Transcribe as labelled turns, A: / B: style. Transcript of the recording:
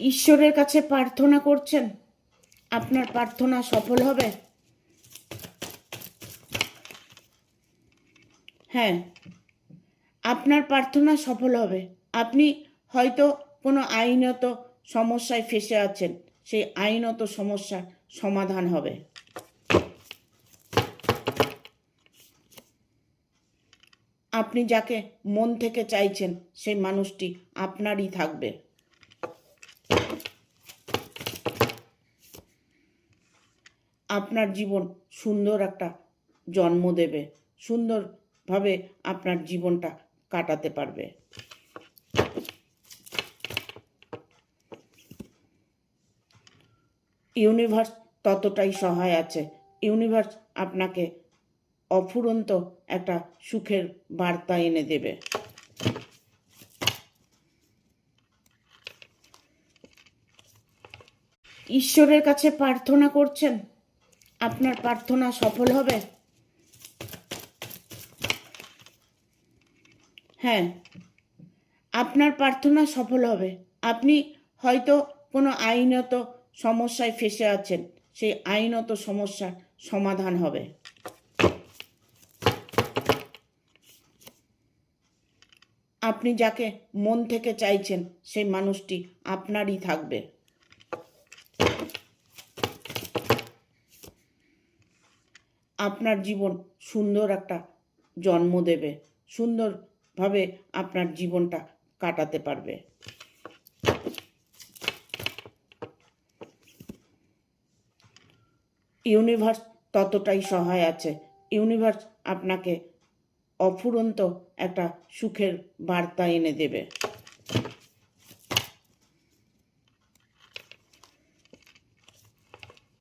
A: ঈশ্বরের কাছে প্রার্থনা করছেন, আপনার প্রার্থনা সফল হবে। হ্যাঁ, আপনার প্রার্থনা সফল হবে। আপনি হয়তো কোনো আইনত সমস্যায় ফেঁসে আছেন, সেই আইনত সমস্যার সমাধান হবে। আপনি যাকে মন থেকে চাইছেন সেই মানুষটি আপনারই থাকবে। আপনার জীবন সুন্দর একটা জন্ম দেবে, সুন্দরভাবে আপনার জীবনটা কাটাতে পারবে। ইউনিভার্স ততটাই সহায় আছে। ইউনিভার্স আপনাকে অফুরন্ত একটা সুখের বার্তা এনে দেবে। ঈশ্বরের কাছে প্রার্থনা করছেন, আপনার প্রার্থনা সফল হবে। হ্যাঁ, আপনার প্রার্থনা সফল হবে। আপনি হয়তো কোনো আইনত সমস্যায় ফেঁসে আছেন, সেই আইনত সমস্যার সমাধান হবে। আপনি যাকে মন থেকে চাইছেন সেই মানুষটি আপনারই থাকবে। আপনার জীবন সুন্দর একটা জন্ম দেবে, সুন্দরভাবে আপনার জীবনটা কাটাতে পারবে। ইউনিভার্স ততটাই সহায় আছে। ইউনিভার্স আপনাকে অফুরন্ত একটা সুখের বার্তা এনে দেবে।